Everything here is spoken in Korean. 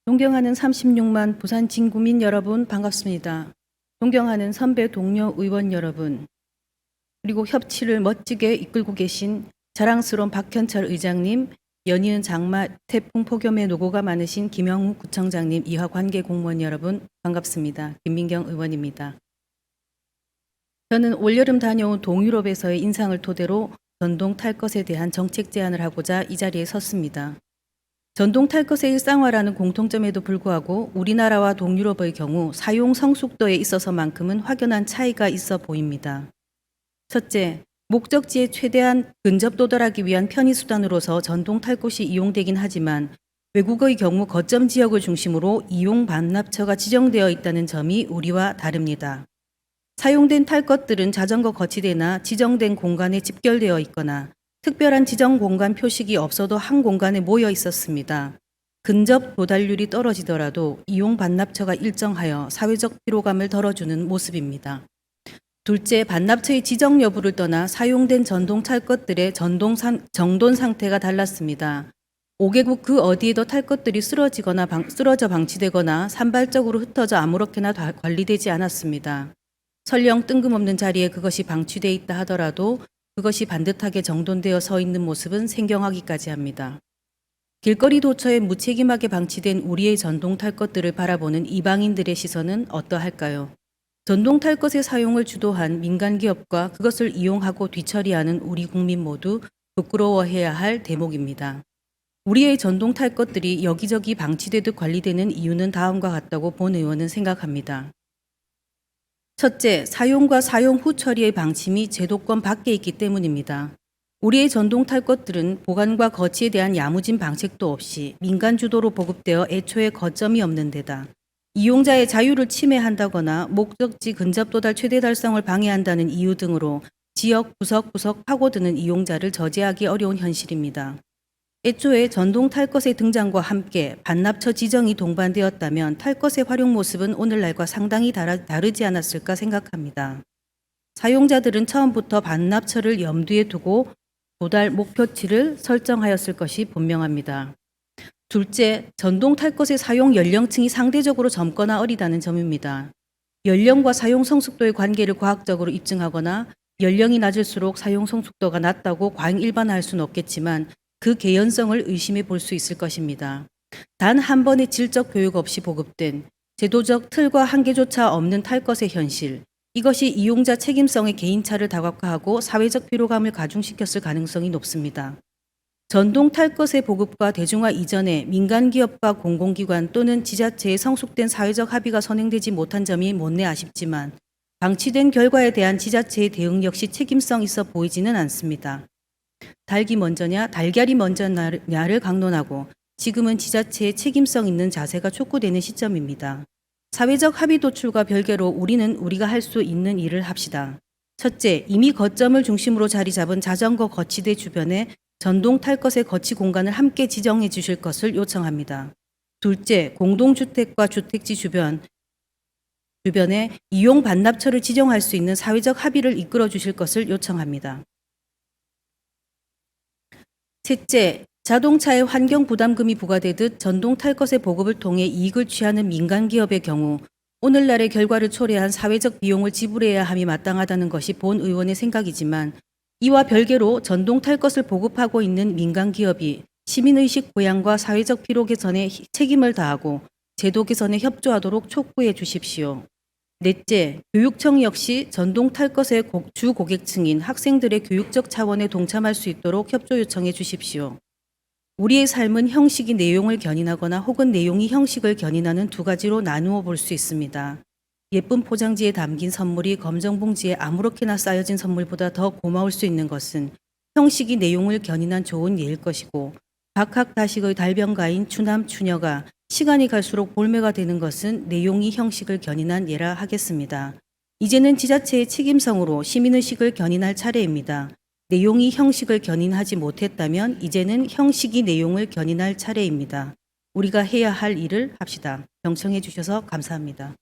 존경하는 36만 부산 진구민 여러분 반갑습니다. 존경하는 선배 동료 의원 여러분, 그리고 협치를 멋지게 이끌고 계신 자랑스러운 박현철 의장님, 연이은 장마 태풍 폭염에 노고가 많으신 김영우 구청장님, 이화 관계 공무원 여러분 반갑습니다. 김민경 의원입니다. 저는 올여름 다녀온 동유럽에서의 인상을 토대로 전동 탈 것에 대한 정책 제안을 하고자 이 자리에 섰습니다. 전동 탈 것의 일상화라는 공통점에도 불구하고 우리나라와 동유럽의 경우 사용 성숙도에 있어서만큼은 확연한 차이가 있어 보입니다. 첫째, 목적지에 최대한 근접 도달하기 위한 편의수단으로서 전동 탈 것이 이용되긴 하지만 외국의 경우 거점 지역을 중심으로 이용 반납처가 지정되어 있다는 점이 우리와 다릅니다. 사용된 탈 것들은 자전거 거치대나 지정된 공간에 집결되어 있거나 특별한 지정 공간 표식이 없어도 한 공간에 모여 있었습니다. 근접 도달률이 떨어지더라도 이용 반납처가 일정하여 사회적 피로감을 덜어주는 모습입니다. 둘째, 반납처의 지정 여부를 떠나 사용된 전동 탈 것들의 정돈 상태가 달랐습니다. 5개국 그 어디에도 탈 것들이 쓰러져 방치되거나 산발적으로 흩어져 아무렇게나 관리되지 않았습니다. 설령 뜬금없는 자리에 그것이 방치되어 있다 하더라도 그것이 반듯하게 정돈되어 서 있는 모습은 생경하기까지 합니다. 길거리 도처에 무책임하게 방치된 우리의 전동 탈 것들을 바라보는 이방인들의 시선은 어떠할까요? 전동 탈 것의 사용을 주도한 민간 기업과 그것을 이용하고 뒤처리하는 우리 국민 모두 부끄러워해야 할 대목입니다. 우리의 전동 탈 것들이 여기저기 방치되듯 관리되는 이유는 다음과 같다고 본 의원은 생각합니다. 첫째, 사용과 사용 후 처리의 방침이 제도권 밖에 있기 때문입니다. 우리의 전동 탈 것들은 보관과 거치에 대한 야무진 방책도 없이 민간 주도로 보급되어 애초에 거점이 없는 데다 이용자의 자유를 침해한다거나 목적지 근접 도달 최대 달성을 방해한다는 이유 등으로 지역 구석구석 파고드는 이용자를 저지하기 어려운 현실입니다. 애초에 전동 탈 것의 등장과 함께 반납처 지정이 동반되었다면 탈 것의 활용 모습은 오늘날과 상당히 다르지 않았을까 생각합니다. 사용자들은 처음부터 반납처를 염두에 두고 도달 목표치를 설정하였을 것이 분명합니다. 둘째, 전동 탈 것의 사용 연령층이 상대적으로 젊거나 어리다는 점입니다. 연령과 사용 성숙도의 관계를 과학적으로 입증하거나 연령이 낮을수록 사용 성숙도가 낮다고 과잉 일반화할 수는 없겠지만 그 개연성을 의심해 볼 수 있을 것입니다. 단 한 번의 질적 교육 없이 보급된 제도적 틀과 한계조차 없는 탈 것의 현실, 이것이 이용자 책임성의 개인차를 다각화하고 사회적 피로감을 가중시켰을 가능성이 높습니다. 전동 탈 것의 보급과 대중화 이전에 민간 기업과 공공기관 또는 지자체의 성숙된 사회적 합의가 선행되지 못한 점이 못내 아쉽지만 방치된 결과에 대한 지자체의 대응 역시 책임성 있어 보이지는 않습니다. 닭이 먼저냐 달걀이 먼저냐를 강론하고 지금은 지자체의 책임성 있는 자세가 촉구되는 시점입니다. 사회적 합의 도출과 별개로 우리는 우리가 할 수 있는 일을 합시다. 첫째, 이미 거점을 중심으로 자리 잡은 자전거 거치대 주변에 전동 탈 것의 거치 공간을 함께 지정해 주실 것을 요청합니다. 둘째, 공동주택과 주택지 주변에 이용 반납처를 지정할 수 있는 사회적 합의를 이끌어 주실 것을 요청합니다. 셋째, 자동차에 환경 부담금이 부과되듯 전동 탈 것의 보급을 통해 이익을 취하는 민간 기업의 경우 오늘날의 결과를 초래한 사회적 비용을 지불해야 함이 마땅하다는 것이 본 의원의 생각이지만 이와 별개로 전동 탈 것을 보급하고 있는 민간 기업이 시민의식 보양과 사회적 피로 개선에 책임을 다하고 제도 개선에 협조하도록 촉구해 주십시오. 넷째, 교육청 역시 전동 탈 것의 주 고객층인 학생들의 교육적 차원에 동참할 수 있도록 협조 요청해 주십시오. 우리의 삶은 형식이 내용을 견인하거나 혹은 내용이 형식을 견인하는 두 가지로 나누어 볼 수 있습니다. 예쁜 포장지에 담긴 선물이 검정 봉지에 아무렇게나 쌓여진 선물보다 더 고마울 수 있는 것은 형식이 내용을 견인한 좋은 예일 것이고 박학다식의 달변가인 추남 추녀가 시간이 갈수록 볼매가 되는 것은 내용이 형식을 견인한 예라 하겠습니다. 이제는 지자체의 책임성으로 시민의식을 견인할 차례입니다. 내용이 형식을 견인하지 못했다면 이제는 형식이 내용을 견인할 차례입니다. 우리가 해야 할 일을 합시다. 경청해 주셔서 감사합니다.